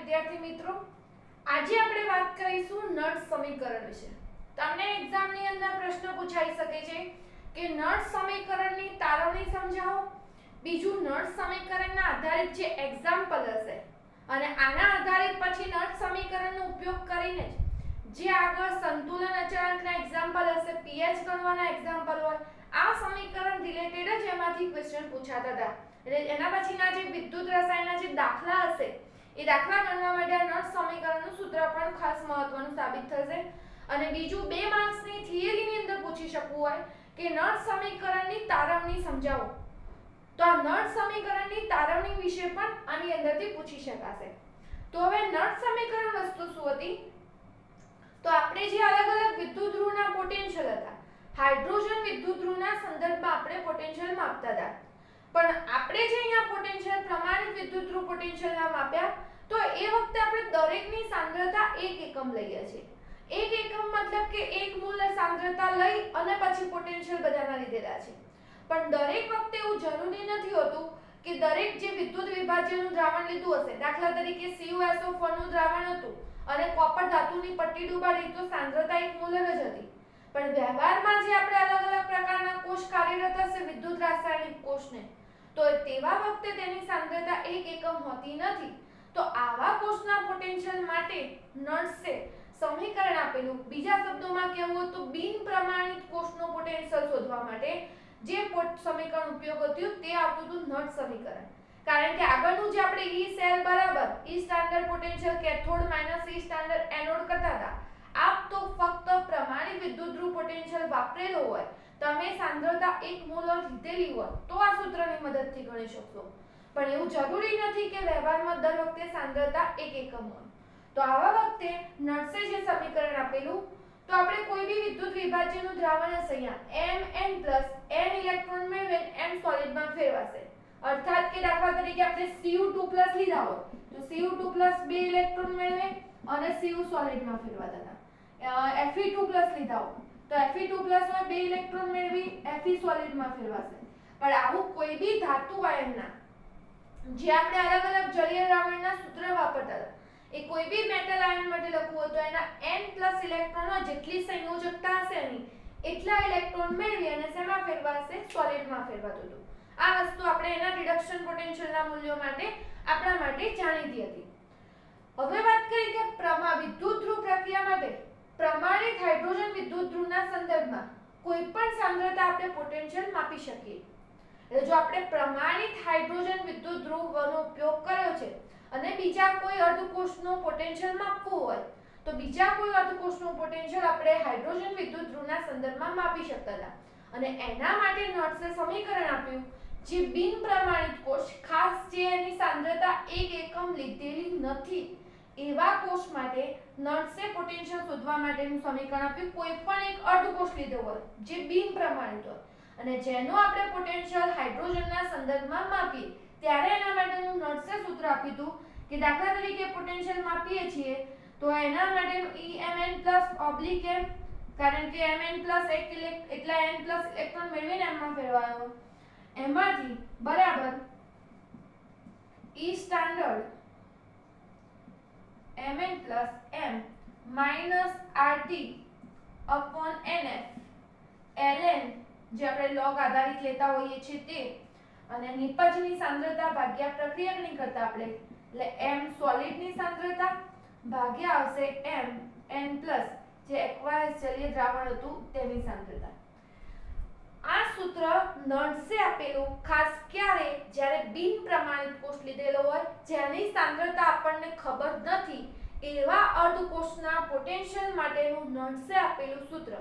વિદ્યાર્થી મિત્રો, આજે આપણે વાત કરીશું નળ સમીકરણ વિશે। તમને એક્ઝામની અંદર પ્રશ્ન પૂછાઈ શકે છે કે નળ સમીકરણની તારવણી સમજાવો। બીજું, નળ સમીકરણના આધારિત જે એક્ઝામ્પલ હશે અને આના આધારિત પછી નળ સમીકરણનો ઉપયોગ કરીને જે આગળ સંતુલન અચળાંકના એક્ઝામ્પલ હશે, pH ગણવાના એક્ઝામ્પલ હોય, આ સમીકરણ રિલેટેડ જ એમાંથી ક્વેશ્ચન પૂછાતા હતા। એટલે એના પછીના જે વિદ્યુત રસાયણના જે દાખલા હશે એ દાખલા ગણવા માટે નળ સમીકરણનું સૂત્ર પણ ખાસ મહત્વનું સાબિત થશે। અને બીજું, 2 માર્ક્સની થિયરીની અંદર પૂછી શકવું હોય કે નળ સમીકરણની તારવણી સમજાવો, તો આ નળ સમીકરણની તારવણી વિશે પણ આની અંદરથી પૂછી શકાશે। તો હવે નળ સમીકરણ વસ્તુ શું હતી? તો આપણે જે અલગ અલગ વિદ્યુત ધ્રુવના પોટેન્શિયલ હતા, હાઇડ્રોજન વિદ્યુત ધ્રુવના સંદર્ભમાં આપણે પોટેન્શિયલ માપતા હતા, પણ આપણે જે અહીંયા પોટેન્શિયલ પ્રમાણિત વિદ્યુત ધ્રુવ પોટેન્શિયલના માપ્યા, તો એ વખતે આપણે દરેકની સાંદ્રતા 1 એકમ લઈએ છીએ। 1 એકમ મતલબ કે 1 મોલ સાંદ્રતા લઈ અને પછી પોટેન્શિયલ બધાના લીધેલા છે। પણ દરેક વખતે એવું જરૂરી નથી હોતું કે દરેક જે વિદ્યુત વિભાજ્યનું દ્રાવણ લીધું હશે, દાખલા તરીકે CuSO4 નું દ્રાવણ હતું અને કોપર ધાતુની પટ્ટી ડૂબાડી તો સાંદ્રતા 1 મોલ જ હતી, પણ વ્યવહારમાં જે આપણે અલગ અલગ પ્રકારના કોષ કાર્યરત હશે વિદ્યુત રાસાયણિક કોષને, તો તેવા વખતે તેની સાંદ્રતા 1 એકમ હોતી નથી। તો આવા કોષના પોટેન્શિયલ માટે નળસે સમીકરણ આપેલું, બીજા શબ્દોમાં કહેવું તો બિન પ્રમાણિત કોષનો પોટેન્શિયલ શોધવા માટે જે સમીકરણ ઉપયોગ થયું તે આવતું હતું નળ સમીકરણ। કારણ કે આગળનું જે આપણે E સેલ બરાબર E standard potential cathode minus E standard anode કરતા હતા, આપ તો ફક્ત પ્રમાણિત વિદ્યુત ધ્રુવ પોટેન્શિયલ વાપરેલો હોય, તમે સાંદ્રતા 1 મોલ લીધેલી હોય તો આ સૂત્રની મદદથી ગણી શકશો, પણ એવું જરૂરી નથી કે વ્યવહારમાં દર વખતે સાંદ્રતા 1 એકમ હોય। તો આવા વખતે નળસે જે સમીકરણ આપેલું, તો આપણે કોઈ બી વિદ્યુત વિભાજ્યનું દ્રાવણ હશે, અહીંયા Mn+ n ઇલેક્ટ્રોન મેળવે m સોલિડમાં ફેરવાશે, અર્થાત કે દાખલા તરીકે આપણે Cu2+ લીધા હોય તો Cu2+ 2 ઇલેક્ટ્રોન મેળવે અને Cu સોલિડમાં ફેરવાતા હતા। Fe2+ લીધા હોય તો Fe2+ માં 2 ઇલેક્ટ્રોન મેળવી Fe સોલિડમાં ફેરવાશે। પણ આવું કોઈ બી ધાતુ આયનના જે આપણે અલગ અલગ જલીય દ્રાવણના સૂત્ર વાપરતા હતા, એ કોઈ બી મેટલ આયન માટે લખવું હોય તો એના n+ ઇલેક્ટ્રોનો જેટલી સંયોજકતા હશે એની એટલા ઇલેક્ટ્રોન મેળવી અને શેમાં ફેરવાશે? સોલિડમાં ફેરવાતું હતું। આ વસ્તુ આપણે એના રિડક્શન પોટેન્શિયલના મૂલ્યો માટે આપણા માટે જાણીતી હતી। હવે વાત કરીએ કે વિદ્યુત ધ્રુવ પ્રક્રિયા માટે પ્રમાણિત હાઇડ્રોજન વિદ્યુત ધ્રુવના સંદર્ભમાં કોઈપણ સાંદ્રતા આપણે પોટેન્શિયલ માપી શકીએ। એટલે જો આપણે પ્રમાણિત હાઇડ્રોજન વિદ્યુત ધ્રુવનો ઉપયોગ કર્યો છે અને બીજા કોઈ અર્ધકોષનો પોટેન્શિયલ માપવું હોય, તો બીજા કોઈ અર્ધકોષનું પોટેન્શિયલ આપણે હાઇડ્રોજન વિદ્યુત ધ્રુવના સંદર્ભમાં માપી શકતા હતા, અને એના માટે નળસે સમીકરણ આપ્યું જે બિન પ્રમાણિત કોષ, ખાસ જે એની સાંદ્રતા 1 એકમ લીધેલી નથી એવા કોષ માટે નળસે પોટેન્શિયલ શોધવા માટેનું સમીકરણ આપ્યું। કોઈ પણ એક અર્ધકોષ લીધો હોય જે બિન પ્રમાણિત હોય અને જેનો આપણે પોટેન્શિયલ હાઇડ્રોજનના સંદર્ભમાં માપીએ, ત્યારે એના માટેનું નળસે સૂત્ર આપ્યું હતું કે દાખલા તરીકે પોટેન્શિયલ માપીએ છીએ તો એના માટેનું Emn+/m, કારણ કે Mn+ એટલા n+ ઇલેક્ટ્રોન મેળવીને એમાં ફેરવાયો, એમાંથી બરાબર E standard Mn+m -RT/NF ln જે આપણે log આધારિત લેતા હોઈએ છીએ તે, અને નિપજની સાંદ્રતા ભાગ્યા પ્રક્રિયકની કરતા આપણે એટલે m સોલિડની સાંદ્રતા ભાગ્યા આવશે Mn+ જે એક્વાયસ જલીય દ્રાવણ હતું તેની સાંદ્રતા। આ સૂત્ર નળસે આપેલું ખાસ ક્યારે? જ્યારે બિન પ્રમાણિત કોષ લીધેલો હોય, જેની સાંદ્રતા આપણને ખબર નથી એવા અર્ધકોષના પોટેન્શિયલ માટેનું નળસે આપેલું સૂત્ર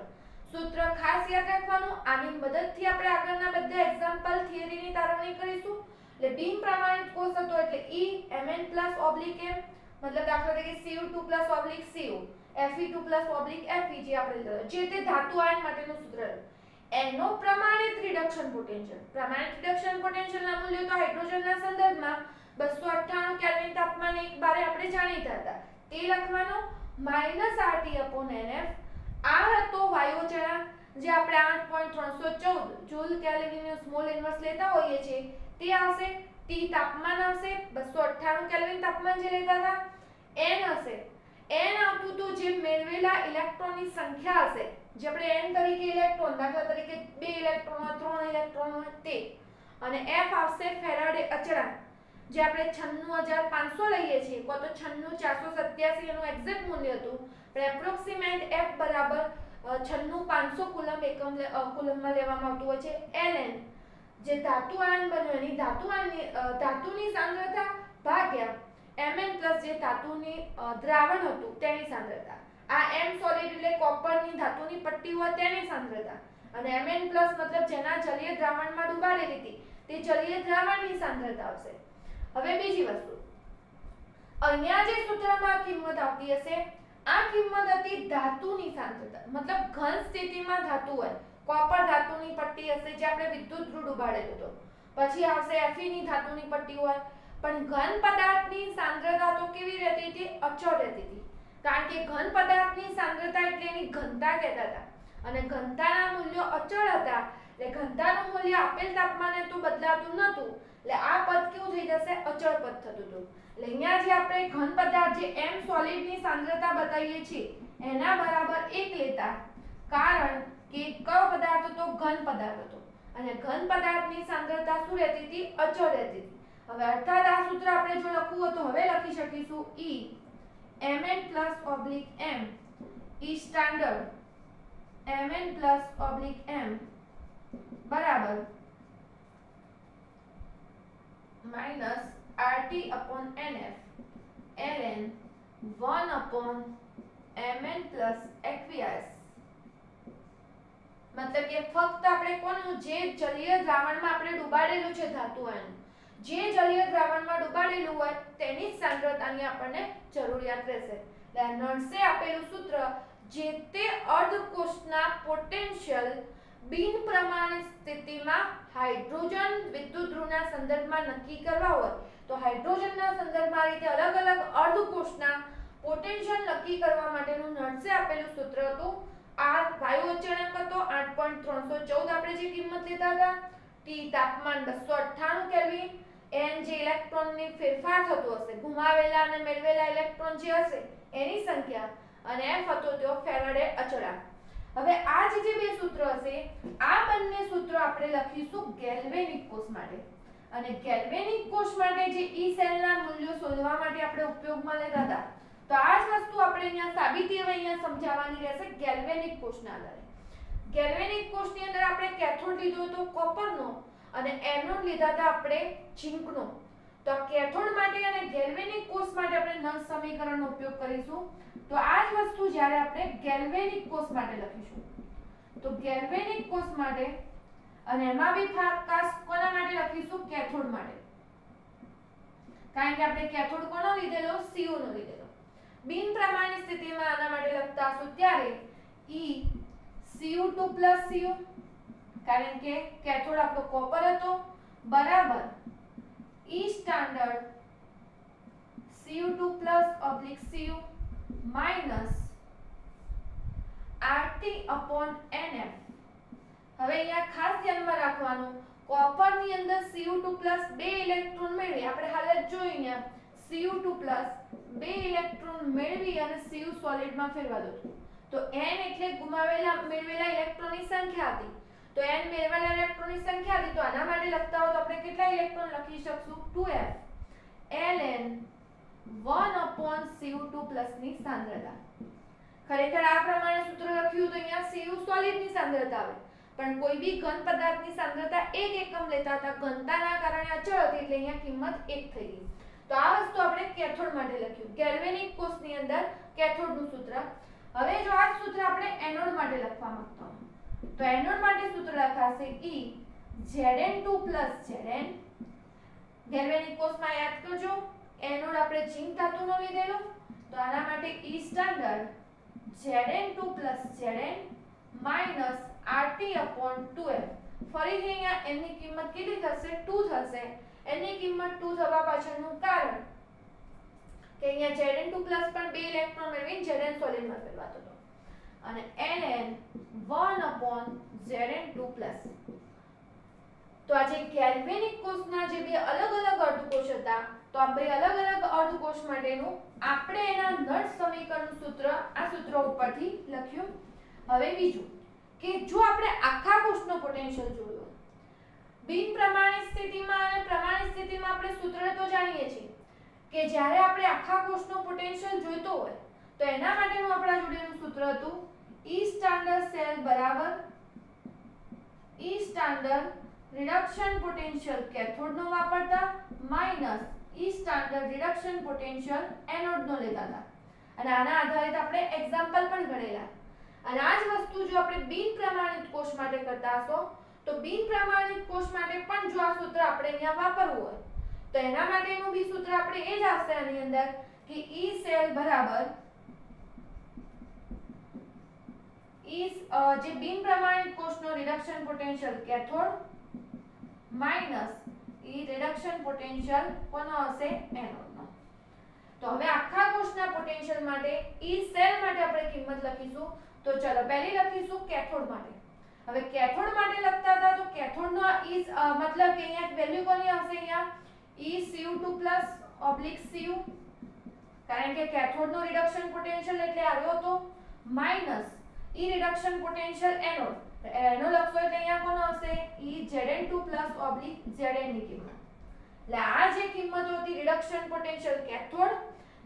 ખાસ યાદ રાખવાનું। આની મદદથી આપણે આગળના બધા એક્ઝામ્પલ થિયરીની તારવણી કરીશું। એટલે બિન પ્રમાણિત કોષ હતો એટલે E Mn+/m, મતલબ દાખલા તરીકે Cu2+/Cu, Fe2+/Fe જે આપણે જે તે ધાતુ આયન માટેનું સૂત્ર, એનો પ્રમાણિત રિડક્શન પોટેન્શિયલ, પ્રમાણિત રિડક્શન પોટેન્શિયલના મૂલ્યો તો હાઇડ્રોજનના સંદર્ભમાં 298 કેલ્વિન તાપમાને 1 બારે આપણે જાણીતા હતા, તે લખવાનો -RT/NF। આ હતો વાયુ અચળાંક જે આપણે 8.314 જૂલ કેલ્વિન સ્મોલ ઇન્વર્સ લેતા હોઈએ છીએ તે આવશે। T તાપમાન આવશે 298 કેલ્વિન તાપમાન જે લેતા હતા n હશે, n આવતું તો જે મેળવેલા ઇલેક્ટ્રોનની સંખ્યા હશે, જે આપણે n તરીકે ઇલેક્ટ્રોન, દાખલા તરીકે 2 ઇલેક્ટ્રોન હોય, 3 ઇલેક્ટ્રોન હોય તે, અને f આવશે ફેરાડે અચળાંક, જે આપણે 96500 લઈએ છીએ, કો તો 96487 એનું એક્ઝેક્ટ મૂલ્ય હતું, પણ એપ્રોક્સિમેટ f બરાબર 96500 કુલમ એકમ કુલમમાં લેવામાં આવતું હોય છે. ln જે ધાતુ આયન બન્યો એની ધાતુની સાંદ્રતા ભાગ્યા mn પ્લસ જે ધાતુની દ્રાવણ હતું તેની સાંદ્રતા. આ m સોલિડ એટલે કોપરની ધાતુની પટ્ટી હોય તેની સાંદ્રતા, અને mn પ્લસ મતલબ જેના જલીય દ્રાવણમાં ડુબાડેલી હતી તે જલીય દ્રાવણની સાંદ્રતા આવશે. હવે બીજી વસ્તુ, અહીંયા જે સૂત્રમાં કિંમત આવતી હશે, આ કિંમત હતી ધાતુની સાંદ્રતા, મતલબ ઘન સ્થિતિમાં ધાતુ હોય, કોપર ધાતુની પટ્ટી હશે જે આપણે વિદ્યુત ધ્રુવ ડુબાડેલો હતો, પછી આવશે Fe ની ધાતુની પટ્ટી હોય, પણ ઘન પદાર્થની સાંદ્રતા તો કેવી રહેતી હતી? અચળ રહેતી હતી, કારણ કે ઘન પદાર્થની સાંદ્રતા એટલે એની ઘનતા કહેતા હતા, અને ઘનતાના મૂલ્યો અચળ હતા, એટલે ઘનતાનું મૂલ્ય આપેલ તાપમાને તો બદલાતું નહોતું, એટલે આ પદ કેવું થઈ જશે? અચળ પદ થતું હતું. એટલે અહીંયા જે આપણે ઘન પદાર્થ જે m સોલિડની સાંદ્રતા બતાવીએ છીએ એના બરાબર 1 લેતા, કારણ કે કયો પદાર્થ હતો? ઘન પદાર્થ હતો, અને ઘન પદાર્થની સાંદ્રતા શું રહેતી હતી? અચળ રહેતી હતી. હવે અર્થાત આ સૂત્ર આપણે જો લખવું હોય તો હવે લખી શકીશું E mn+/m E standard mn+/m બરાબર -RT/NF ln 1/mn+aqueous. મતલબ કે ફક્ત આપણે કોનું? જે જલીય દ્રાવણમાં આપણે ડુબાડેલું છે ધાતુ આયન, જે જલીય દ્રાવણમાં ડુબાડેલું હોય તેની જ સાંદ્રતાની આપણને જરૂરિયાત રહેશે. એટલે નળસે આપેલું સૂત્ર જે તે અર્ધકોષના પોટેન્શિયલ બિન પ્રમાણિત સ્થિતિમાં હાઇડ્રોજન વિદ્યુત ધ્રુવના સંદર્ભમાં નક્કી કરવા હોય તો હાઇડ્રોજનના સંદર્ભમાં આ રીતે અલગ અલગ અર્ધકોષના પોટેન્શિયલ નક્કી કરવા માટેનું નળસે આપેલું સૂત્ર હતું. આ વાયુ અચળાંક હતો 8.314 આપણે જે કિંમત લેતા હતા, T તાપમાન 298 કેલ્વિન, n જે ઇલેક્ટ્રોનની ફેરફાર થતો હશે, ગુમાવેલા અને મેળવેલા ઇલેક્ટ્રોન જે હશે એની સંખ્યા, અને f હતો તે ફેરાડે અચળાંક. હવે આ જે બે સૂત્ર હશે, આ બંને સૂત્રો આપણે લખીશું ગેલ્વેનિક કોષ માટે, અને ગેલ્વેનિક કોષ માટે જે E સેલના મૂલ્યો શોધવા માટે આપણે ઉપયોગમાં લેતા હતા, તો આ જ વસ્તુ આપણે અહીંયા સાબિતી હવે અહીંયા સમજાવવાની રહેશે ગેલ્વેનિક કોષના આધારે. ગેલ્વેનિક કોષની અંદર આપણે કેથોડ લીધો હતો કોપરનો, અને એનોડ લીધા હતા આપણે ઝીંકનો. તો કેથોડ માટે અને ગેલ્વેનિક કોષ માટે આપણે નળ સમીકરણનો ઉપયોગ કરીશું. તો આ જ વસ્તુ જ્યારે આપણે ગેલ્વેનિક કોષ માટે લખીશું, તો ગેલ્વેનિક કોષ માટે, અને એમાં બી ખાસ કોના માટે લખીશું? કેથોડ માટે, કારણ કે આપણે કેથોડ કોનો લીધેલો? CO નો લીધેલો. બિન પ્રમાણિત સ્થિતિમાં આના માટે લખતા હશું ત્યારે E Cu2 + Cu, કારણ કે કેથોડ આપણો કોપર હતો, બરાબર E standard Cu2 + Cu minus RT/NF. હવે અહીંયા ખાસ ધ્યાનમાં રાખવાનું, કોપરની અંદર Cu2 + 2 ઇલેક્ટ્રોન મેળવી, આપણે હાલ જ જોઈને Cu2 + 2 ઇલેક્ટ્રોન મેળવી અને Cu સોલિડમાં ફેરવા દો. તો n એટલે ગુમાવેલા મેળવેલા ઇલેક્ટ્રોનની સંખ્યા હતી, તો n મેળવેલા ઇલેક્ટ્રોનની સંખ્યા હતી, તો આના માટે લખતા હો તો આપણે કેટલા ઇલેક્ટ્રોન લખી શકશું? 2f ln 1/Cu2+ ની સાંદ્રતા. ખરેખર આ પ્રમાણે સૂત્ર લખ્યું તો અહીંયા Cu સોલિડની સાંદ્રતા આવે, પણ કોઈ બી ઘન પદાર્થની સાંદ્રતા 1 એકમ લેતા હતા, ઘનતાના કારણે અચળ હતી, એટલે અહીંયા કિંમત 1 થઈ ગઈ. તો આ વસ્તુ આપણે કેથોડ માટે લખ્યું, ગેલ્વેનિક કોષની અંદર કેથોડનું સૂત્ર. હવે જો આ સૂત્ર આપણે એનોડ માટે લખવા માંગતા હો, તો એનોડ માટે સૂત્ર લખાશે E Zn2 + Zn. ગેલ્વેનિક કોષમાં યાદ કરજો, એનોડ આપણે ઝિંક ધાતુનો લીધેલો, તો આના માટે E standard Zn2 + Zn minus RT/2f. ફરીથી અહીંયા n ની કિંમત કેટલી થશે? 2 થશે. n ની કિંમત 2 થવા પાછળનું કારણ કે અહીંયા Zn2 પ્લસ પણ 2 ઇલેક્ટ્રોન મેળવીને Zn સોલિડમાં ફેરવાતો હતો, અને ln 1/Zn2 પ્લસ. તો આ જે ગેલ્વેનિક કોષના જે બે અલગ અલગ અર્ધકોષ હતા, તો આ બે અલગ અલગ અર્ધકોષ માટેનું આપણે એના નટ સમીકરણનું સૂત્ર આ સૂત્ર ઉપરથી લખ્યું. હવે બીજું કે જો આપણે આખા કોષનો પોટેન્શિયલ જોયો, બિન પ્રમાણિત સ્થિતિમાં અને પ્રમાણિત સ્થિતિમાં આપણે સૂત્ર તો જાણીએ છીએ કે જ્યારે આપણે આખા કોષનો પોટેન્શિયલ જોઈતો હોય તો એના માટેનું આપણા જોડેનું સૂત્ર હતું E સ્ટાન્ડર્ડ સેલ બરાબર E standard reduction potential cathode નો વાપરતા minus E standard reduction potential anode નો લેતા હતા. અને આના આધારિત આપણે એક્ઝામ્પલ પણ ગણેલા. અને આ જ વસ્તુ જો આપણે બિન પ્રમાણિત કોષ માટે કરતા હશો તો બિન પ્રમાણિત કોષ માટે પણ જો આ સૂત્ર આપણે અહીંયા વાપરવું હોય તો એના માટેનું બી સૂત્ર આપણે એ જ આવશે આની અંદર કે E સેલ બરાબર જે બિન પ્રમાણિત કોષનો reduction potential cathode minus E reduction potential કોનો હશે એનોડનો. તો હવે આખા કોષના પોટેન્શિયલ માટે E સેલ માટે આપણે કિંમત લખીશું. તો ચલો પહેલી લખીશું કેથોડ માટે. હવે કેથોડ માટે લખતા હતા તો કેથોડનો E મતલબ કે અહીંયા વેલ્યુ કોની આવશે અહીંયા ECU2+/Cu કારણ કે કેથોડનો રિડક્શન પોટેન્શિયલ એટલે આવ્યો હતો minus E reduction potential anode. એનો લખશો એટલે અહીંયા કોનો હશે EZn2+/Zn ની કિંમત. એટલે આ જે કિંમત હતી રિડક્શન પોટેન્શિયલ કેથોડ,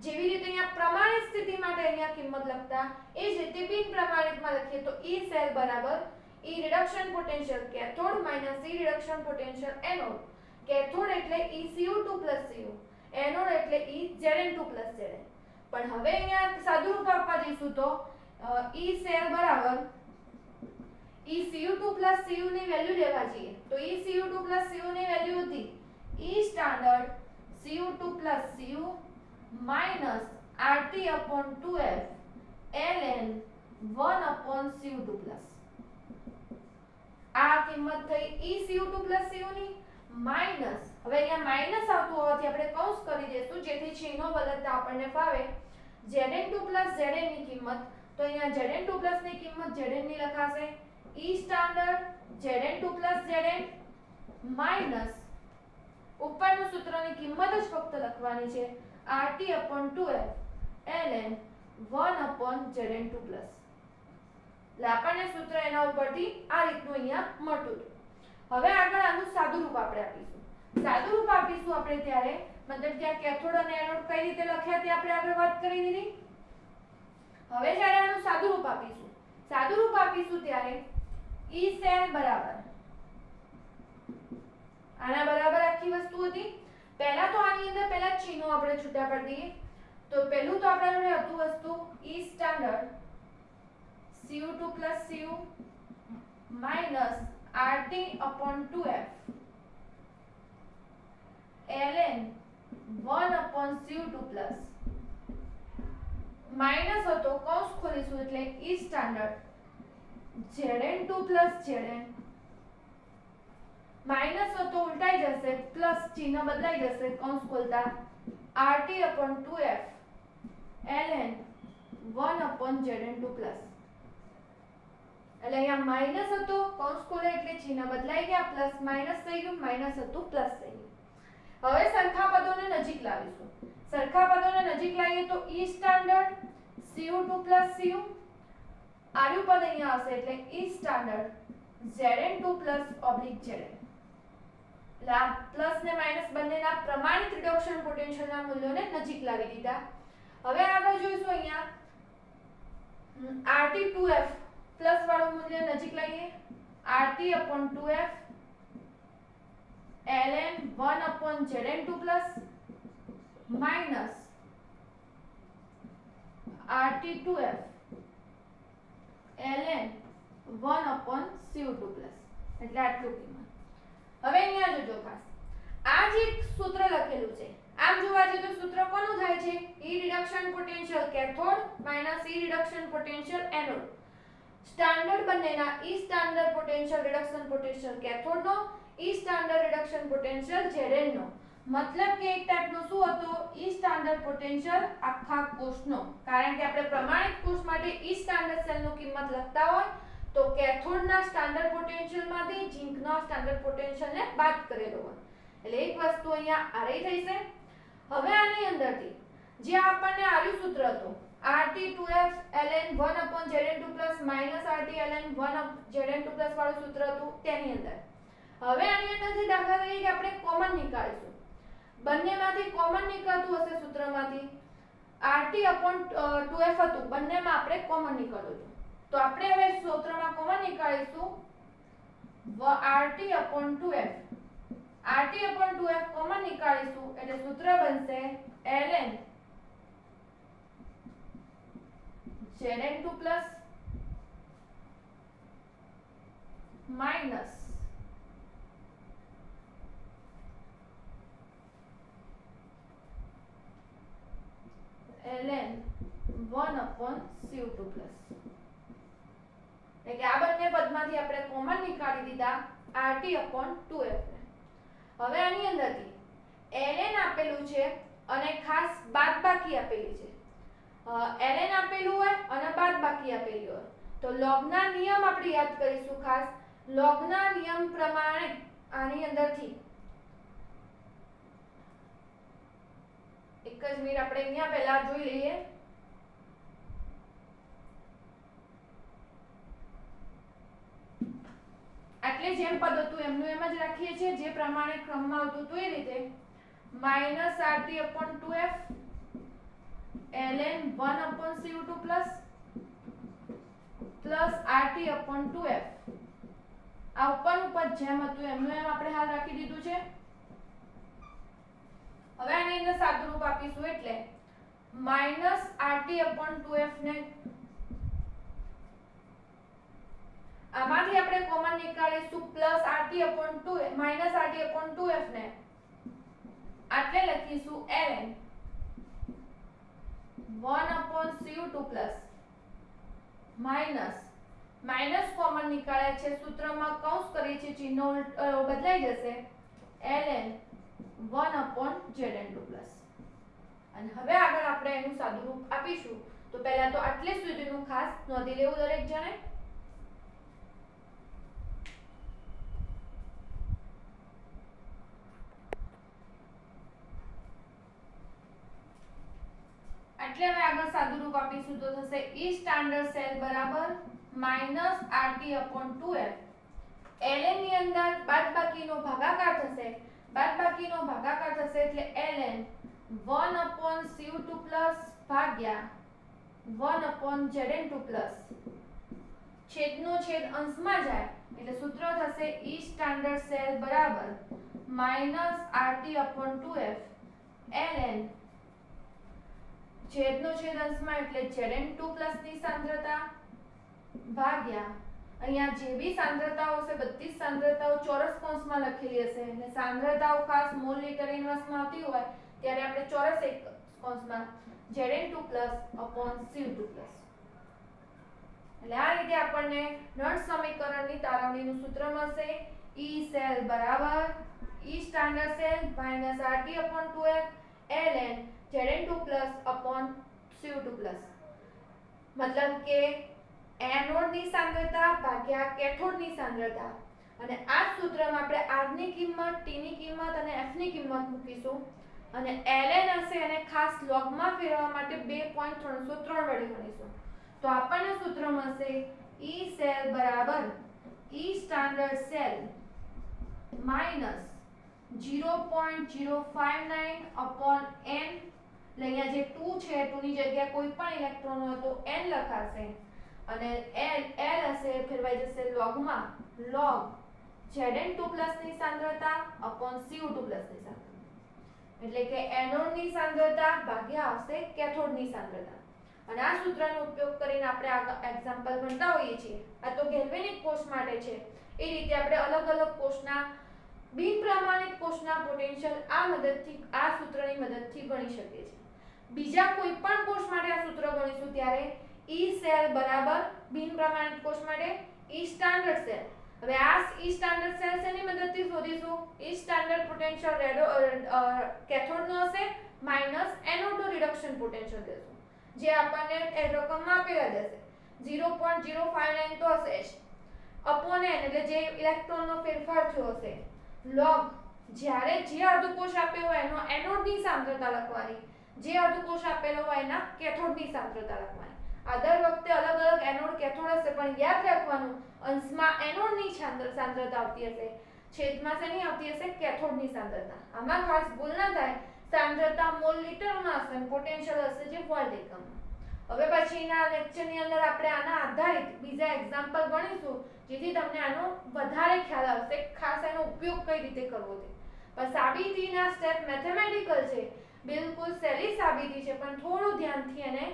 જેવી રીતે અહીંયા પ્રમાણિત સ્થિતિ માટે અહીંયા કિંમત લખતા એ જ રીતે બિન પ્રમાણિતમાં લખીએ તો E સેલ બરાબર E reduction potential cathode minus E reduction potential anode. Cathode એટલે ECU2+Cu, એનોડ એટલે EZn2+Zn. પણ હવે અહીંયા સાદુરૂપ આપવા જઈશું તો E સેલ બરાબર ECU2+Cu ની વેલ્યુ લેવા જઈએ તો ECU2+Cu ની વેલ્યુ હતી E standard Cu2+Cu minus RT/2F ln 1/Cu2+. આ કિંમત થઈ ECU2+Cu ની માઈનસ, હવે અહીંયા માઈનસ આવતું હોવાથી આપણે કૌંસ કરી દઈશું જેથી ચિહ્નો બદલતા આપણને ફાવે. Zn2+Zn ની કિંમત, તો અહીંયા Zn2+ ની કિંમત Zn ની લખાશે E સ્ટાન્ડર્ડ Zn2+Zn માઈનસ ઉપરનું સૂત્રની કિંમત જ ફક્ત લખવાની છે RT/2F ln 1/Zn2+. એટલે આપણને સૂત્ર એના ઉપરથી આ રીતનું અહીંયા મળતું હતું. હવે આગળ આનું સાદુરૂપ આપણે આપીશું. સાદુરૂપ આપીશું આપણે ત્યારે મતલબ કે આ કેથોડ અને એનોડ કઈ રીતે લખ્યા તે આપણે આગળ વાત કરી દીધી. હવે જ્યારે આનું સાદુરૂપ આપીશું ત્યારે E સેલ બરાબર આના બરાબર આખી વસ્તુ હતી. પહેલા તો આની અંદર પહેલા ચિહ્નો આપણે છૂટા કરી દઈએ. તો પહેલું તો આપણા જોડે હતું વસ્તુ E standard Cu2+Cu minus RT/2F ln 1/Cu2+. Minus હતો કૌંસ ખોલીશું એટલે E સ્ટાન્ડર્ડ Zn2+Zn માઈનસ હતો ઉલટાઈ જશે પ્લસ ચિહ્ન બદલાઈ જશે કૌંસ ખોલતા RT/2F ln 1/Zn2+. એટલે અહીંયા માઈનસ હતો કૌંસ ખોલે એટલે ચિહ્ન બદલાઈ ગયા, પ્લસ માઈનસ થઈ ગયું, માઈનસ હતું પ્લસ થઈ ગયું. હવે સરખા પદોને નજીક લાવીશું. સરખા પદોને નજીક લાવીએ તો E સ્ટાન્ડર્ડ Cu2+Cu આર્યુ પદ અહીંયા આવશે એટલે E સ્ટાન્ડર્ડ Zn2+/Zn. એટલે આ પ્લસ ને માઈનસ બંનેના પ્રમાણિત રિડક્શન પોટેન્શિયલના મૂલ્યોને નજીક લાવી દીધા. હવે આગળ જોઈશું અહીંયા RT2F પ્લસ વાળું મૂલ્ય નજીક લાવીએ RT/2F ln 1/Zn2+ minus RT2F ln 1/Cu2+. એટલે આટલું કિંમત. હવે અહીંયા જોજો ખાસ આ જે સૂત્ર લખેલું છે આમ જોવા જઈએ તો સૂત્ર કોનું થાય છે E reduction potential cathode minus E reduction potential anode. Standard બંનેના E standard potential reduction potential કેથોડનો E standard reduction potential Zn નો. મતલબ કે એક ટાઈપનો શું હતો E સ્ટાન્ડર્ડ પોટેન્શિયલ આખા કોષનો. કારણ કે આપણે પ્રમાણિત કોષ માટે E સ્ટાન્ડર્ડ સેલનો કિંમત લખતા હોય તો કેથોડના સ્ટાન્ડર્ડ પોટેન્શિયલમાંથી ઝીંકના સ્ટાન્ડર્ડ પોટેન્શિયલને બાદ કરેલો હોય એટલે એક વસ્તુ અહીંયા આરી થઈ છે। હવે આની અંદરથી જે આપણને આર્યું સૂત્ર હતું RT2F ln 1/Zn2 RT ln 1/Zn2 વાળું સૂત્ર હતું તેની અંદર હવે આની અંદરથી દાખલા તરીકે આપણે કોમન નીકાળીશું બંનેમાંથી કોમન નીકળતું હશે સૂત્રમાંથી RT/2F હતું બંનેમાં આપણે કોમન નીકળ્યું હતું તો આપણે હવે સૂત્રમાં કોમન નીકાળીશું RT/2F RT/2F કોમન નીકાળીશું એટલે સૂત્ર બનશે ln Zn2 minus ln 1/cu2 એટલે કે આ બંને પદમાંથી આપણે કોમન નીકાળી દીધા RT/2F ને હવે આની અંદરથી ln આપેલું છે અને ખાસ બાદબાકી આપેલી છે ln આપેલું હોય અને બાદબાકી આપેલી હોય તો લોગના નિયમ આપણે યાદ કરીશું ખાસ લોગના નિયમ પ્રમાણે આની અંદરથી એક જ મિનિટ આપણે અહીંયા પહેલા જોઈ લઈએ એટલે જેમ પદ હતું એમનું એમ જ રાખીએ છીએ જે પ્રમાણે ક્રમમાં આવતું હતું એ રીતે -RT/2F ln 1/cu2 plus RT/2F આ ઉપરનું પદ જેમ હતું એમનું એમ આપણે હાલ રાખી દીધું છે હવે આની અંદર સાદુરૂપ આપીશું એટલે -RT/2F ને આમાંથી આપણે common નીકાળીશું plus RT/2F minus RT/2F ને એટલે લખીશું ln 1/cu2 માઈનસ કોમન નીકાળ્યા છે સૂત્રમાં કૌંસ કરીએ છીએ ચિહ્નો બદલાઈ જશે ln 1/Zn2 અને હવે આગળ આપણે એનું સાદુરૂપ આપીશું તો પહેલા તો આટલે સુધીનું ખાસ નોંધી લેવું દરેક જણે એટલે હવે આગળ સાદુરૂપ આપીશું તો થશે E સ્ટાન્ડર્ડ સેલ બરાબર -RT/2F ln ની અંદર બાદબાકીનો ભાગાકાર થશે એટલે ln 1/cu2 ભાગ્યા 1/Zn2 છેદનો છેદ અંશમાં જાય એટલે સૂત્ર થશે E સ્ટાન્ડર્ડ સેલ બરાબર -RT/2F ln છેદનો છેદ અંશમાં એટલે Zn2 ની સાંદ્રતા ભાગ્યા અહીંયા જે બી સાંદ્રતાઓ છે બધી સાંદ્રતાઓ ચોરસ કૌંસમાં લખેલી હશે અને સાંદ્રતાઓ ખાસ મોલ લીટર ઇન્વર્સમાં આવતી હોય ત્યારે આપણે ચોરસ એક કૌંસમાં Zn2 cu2 એટલે આ રીતે આપણને નળ સમીકરણની તારવણીનું સૂત્ર મળશે E સેલ બરાબર E standard cell -RT/2F ln Zn2 cu2 મતલબ કે એનોડની સાંદ્રતા ભાગ્યા કેથોડની સાંદ્રતા અને આ સૂત્રમાં આપણે R ની કિંમત T ની કિંમત અને F ની કિંમત મૂકીશું અને ln હશે એને ખાસ લોગમાં ફેરવવા માટે 2.303 વડે ગણીશું તો આપણને સૂત્ર મળશે E સેલ બરાબર E સ્ટાન્ડર્ડ સેલ -0.059/n અહીંયા જે 2 છે 2 ની જગ્યાએ કોઈ પણ ઇલેક્ટ્રોન હોય તો n લખાશે અને l હશે ફેરવાઈ જશે લોગમાં log Zn2 ની સાંદ્રતા cu2 ની સાંદ્રતા એટલે કે એનોડની સાંદ્રતા ભાગ્યા આવશે કેથોડની સાંદ્રતા અને આ સૂત્રનો ઉપયોગ કરીને આપણે આ એક્ઝામ્પલ ગણતા હોઈએ છીએ આ તો ગેલ્વેનિક કોષ માટે છે એ રીતે આપણે અલગ અલગ કોષના બિન પ્રમાણિત કોષના પોટેન્શિયલ આ સૂત્રની મદદથી ગણી શકીએ છીએ બીજા કોઈ પણ કોષ માટે આ સૂત્ર ગણીશું ત્યારે E સેલ બરાબર બિન પ્રમાણિત કોષ માટે E સ્ટાન્ડર્ડ સેલ હવે આ E સ્ટાન્ડર્ડ સેલ શેની મદદથી શોધીશું E સ્ટાન્ડર્ડ પોટેન્શિયલ કેથોડનો હશે માઈનસ એનોડનો રિડક્શન પોટેન્શિયલ દેશું જે આપણને રકમમાં આપેલા જ હશે 0.059 તો હશે જ, અપોન n એટલે જે ઇલેક્ટ્રોનનો ફેરફાર થયો હશે, log જ્યારે જે અર્ધકોષ આપેલો હોય એનો એનોડની સાંદ્રતા લખવાની, જે અર્ધકોષ આપેલો હોય એના કેથોડની સાંદ્રતા લખવાની. આ દર વખતે અલગ અલગ એનોડ કેથોડ હશે, પણ યાદ રાખવાનું અંશમાં એનોડની સાંદ્રતા આવતી હશે, છેદમાં શેની આવતી હશે? કેથોડની સાંદ્રતા. આમાં ખાસ ભૂલ ના થાય, સાંદ્રતા મોલ લીટરમાં હશે, પોટેન્શિયલ હશે જે વોલ્ટ એકમમાં. હવે પછીના લેક્ચરની અંદર આપણે આના આધારિત બીજા એક્ઝામ્પલ ગણીશું, જેથી તમને આનો વધારે ખ્યાલ આવશે, ખાસ એનો ઉપયોગ કઈ રીતે કરવો તે. પણ સાબિતીના સ્ટેપ મેથેમેટિકલ છે, બિલકુલ સહેલી સાબિતી છે, પણ થોડું ધ્યાનથી એને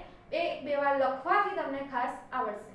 એક બે વાર લખવાથી તમને ખાસ આવડશે.